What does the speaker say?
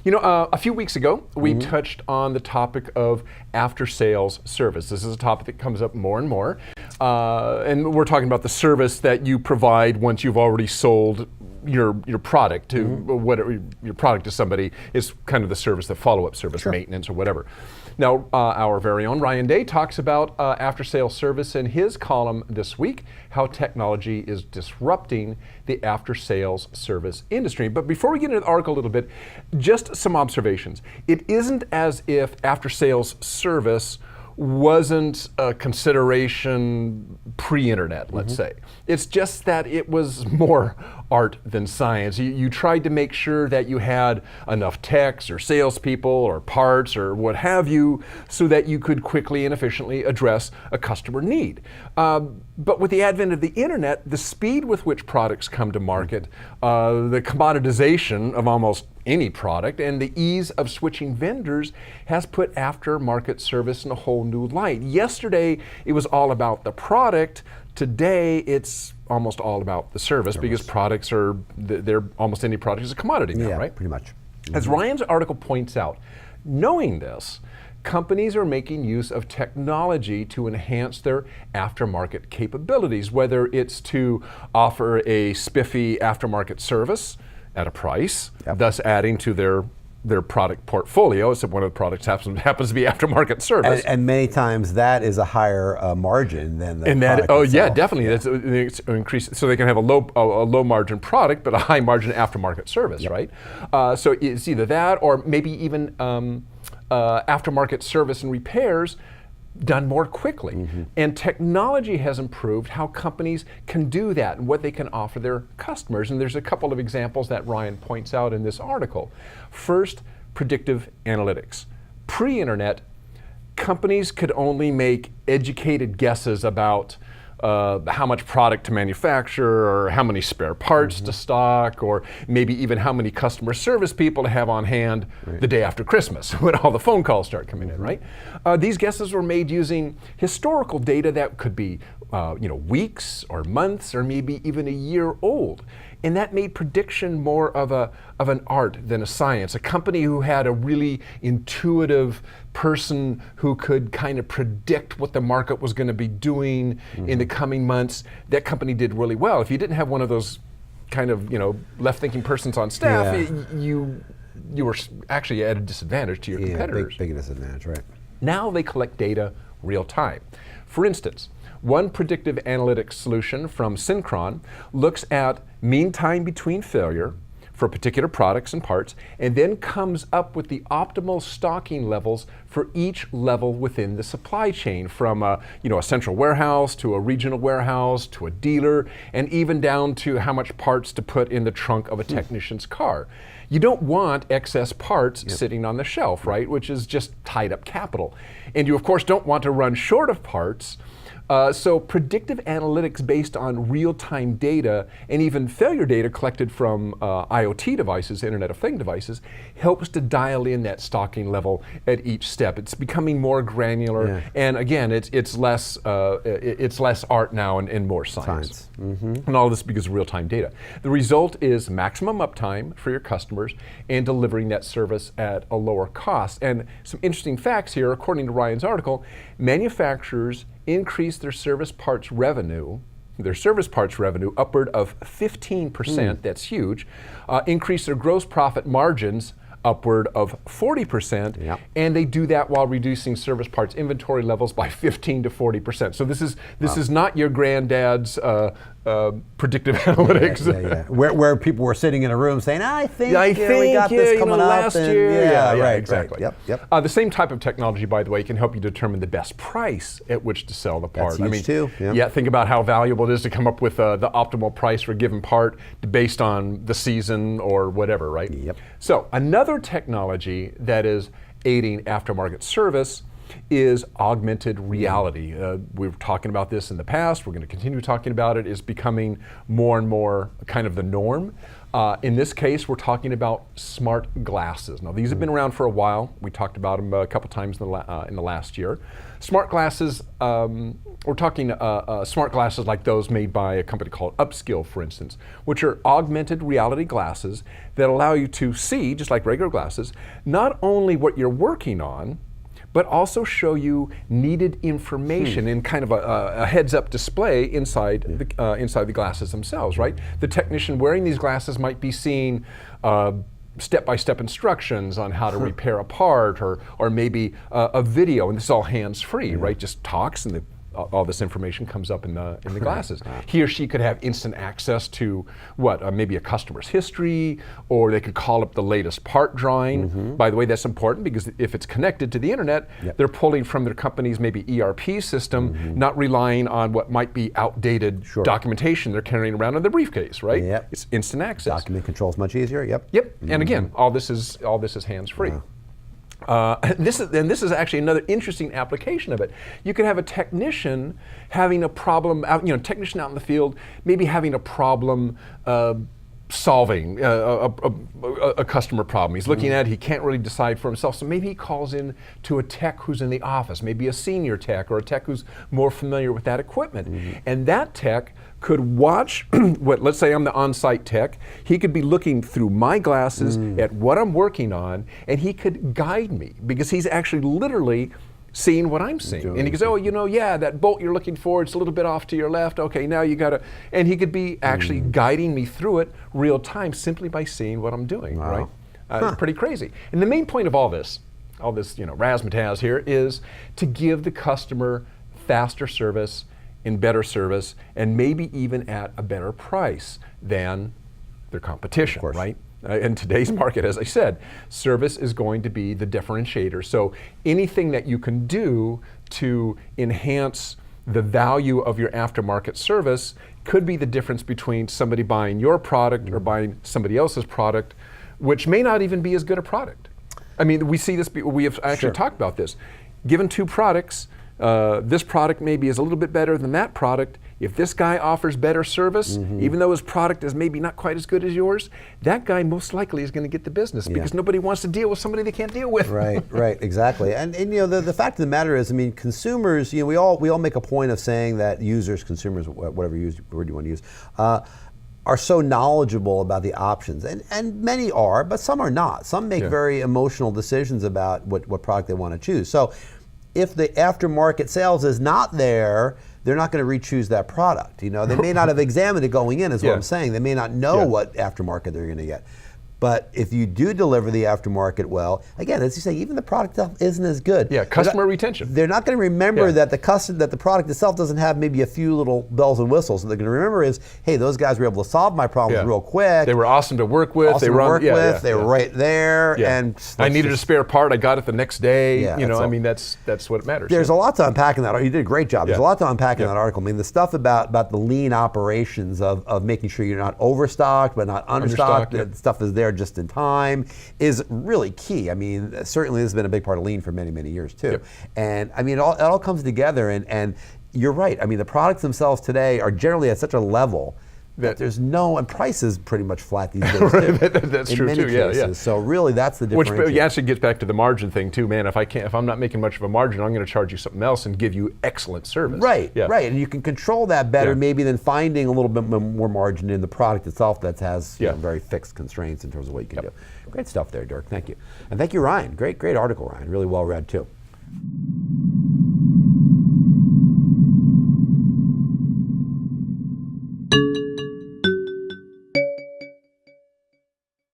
You know, a few weeks ago, we touched on the topic of after-sales service. This is a topic that comes up more and more. And we're talking about the service that you provide once you've already sold your product to whatever your product to somebody is kind of the service, the follow-up service, maintenance or whatever. Now, our very own Ryan Day talks about after-sales service in his column this week, how technology is disrupting the after-sales service industry. But before we get into the article a little bit, just some observations. It isn't as if after-sales service wasn't a consideration pre-internet, let's say. It's just that it was more art than science. You tried to make sure that you had enough techs or salespeople or parts or what have you so that you could quickly and efficiently address a customer need. But with the advent of the internet, the speed with which products come to market, the commoditization of almost any product, and the ease of switching vendors has put aftermarket service in a whole new light. Yesterday, it was all about the product. Today, it's almost all about the service because products are, almost any product is a commodity now, right? Pretty much. As Ryan's article points out, knowing this, companies are making use of technology to enhance their aftermarket capabilities, whether it's to offer a spiffy aftermarket service at a price, thus adding to their product portfolio, except one of the products happens to be aftermarket service. And many times that is a higher margin than the product itself. Yeah, definitely. That's an increase. So they can have a low margin product, but a high margin aftermarket service, right? So it's either that or maybe even aftermarket service and repairs done more quickly. And technology has improved how companies can do that and what they can offer their customers. And there's a couple of examples that Ryan points out in this article. First, predictive analytics. Pre-internet, companies could only make educated guesses about how much product to manufacture or how many spare parts to stock or maybe even how many customer service people to have on hand the day after Christmas when all the phone calls start coming in, right? These guesses were made using historical data that could be weeks or months or maybe even a year old. And that made prediction more of an art than a science. A company who had a really intuitive person who could kind of predict what the market was going to be doing in the coming months, that company did really well. If you didn't have one of those kind of left-thinking persons on staff, you were actually at a disadvantage to your competitors. Big disadvantage, right? Now they collect data real time. For instance, one predictive analytics solution from Synchron looks at mean time between failure for particular products and parts, and then comes up with the optimal stocking levels for each level within the supply chain, from a central warehouse to a regional warehouse to a dealer, and even down to how much parts to put in the trunk of a technician's car. You don't want excess parts sitting on the shelf, right? Which is just tied up capital. And you, of course, don't want to run short of parts. So predictive analytics based on real-time data and even failure data collected from IoT devices, Internet of Things devices, helps to dial in that stocking level at each step. It's becoming more granular, and again, it's less art now and more science. And all this because of real-time data. The result is maximum uptime for your customers and delivering that service at a lower cost. And some interesting facts here, according to Ryan's article, manufacturers increase their service parts revenue upward of 15%, that's huge, increase their gross profit margins upward of 40%, and they do that while reducing service parts inventory levels by 15 to 40%. So this is not your granddad's predictive analytics. Where people were sitting in a room saying, I think we got this coming up last year. Exactly. The same type of technology, by the way, can help you determine the best price at which to sell the part. That's huge too. Think about how valuable it is to come up with the optimal price for a given part based on the season or whatever, right? So another technology that is aiding aftermarket service is augmented reality. We were talking about this in the past. We're going to continue talking about it. It's becoming more and more kind of the norm. In this case, we're talking about smart glasses. Now, these have been around for a while. We talked about them a couple times in the last year. Smart glasses, we're talking smart glasses like those made by a company called Upskill, for instance, which are augmented reality glasses that allow you to see, just like regular glasses, not only what you're working on, but also show you needed information in kind of a heads-up display inside the glasses themselves, right? The technician wearing these glasses might be seeing step-by-step instructions on how to repair a part, or maybe a video, and this is all hands-free, right? Just talks, and all this information comes up in the glasses. He or she could have instant access to maybe a customer's history, or they could call up the latest part drawing. By the way, that's important because if it's connected to the internet, they're pulling from their company's maybe ERP system, not relying on what might be outdated documentation they're carrying around in their briefcase, right? It's instant access. Document control is much easier. And again, all this is hands-free. This is actually another interesting application of it. You could have a technician having a problem, technician out in the field, maybe having a problem solving a customer problem. He's looking at it, he can't really decide for himself, so maybe he calls in to a tech who's in the office, maybe a senior tech or a tech who's more familiar with that equipment. And that tech could watch, let's say I'm the on-site tech, he could be looking through my glasses at what I'm working on, and he could guide me because he's actually literally seeing what I'm seeing. And he goes, that bolt you're looking for, it's a little bit off to your left, okay, now you gotta, and he could be actually guiding me through it real time simply by seeing what I'm doing, right? It's pretty crazy. And the main point of all this razzmatazz here is to give the customer faster service and better service, and maybe even at a better price than their competition, right? In today's market, as I said, service is going to be the differentiator. So anything that you can do to enhance the value of your aftermarket service could be the difference between somebody buying your product or buying somebody else's product, which may not even be as good a product. I mean, we see this, we have actually talked about this. Given two products, this product maybe is a little bit better than that product. If this guy offers better service, even though his product is maybe not quite as good as yours, that guy most likely is going to get the business because nobody wants to deal with somebody they can't deal with. Right, exactly. And the fact of the matter is, I mean, consumers, we all make a point of saying that consumers, whatever word you want to use, are so knowledgeable about the options, and many are, but some are not. Some make very emotional decisions about what product they want to choose. So if the aftermarket sales is not there, they're not going to re-choose that product. They may not have examined it going in, is what I'm saying. They may not know what aftermarket they're going to get. But if you do deliver the aftermarket well, again, as you say, even the product itself isn't as good. Customer retention. They're not going to remember that the product itself doesn't have maybe a few little bells and whistles. What they're going to remember is, hey, those guys were able to solve my problems real quick. They were awesome to work with. They were right there. And I needed a spare part. I got it the next day. That's what matters. There's a lot to unpack in that. You did a great job. There's a lot to unpack in that article. I mean, the stuff about the lean operations of making sure you're not overstocked but not understocked. That stuff is there just in time is really key. I mean, certainly this has been a big part of lean for many, many years too. And I mean, it all comes together, and you're right. I mean, the products themselves today are generally at such a level that there's and price is pretty much flat these days too. That's true too. Cases. So really, that's the difference. Which actually gets back to the margin thing too, man. If I'm not making much of a margin, I'm going to charge you something else and give you excellent service. Right. And you can control that better maybe than finding a little bit more margin in the product itself that has very fixed constraints in terms of what you can do. Great stuff there, Dirk. Thank you, and thank you, Ryan. Great article, Ryan. Really well read too.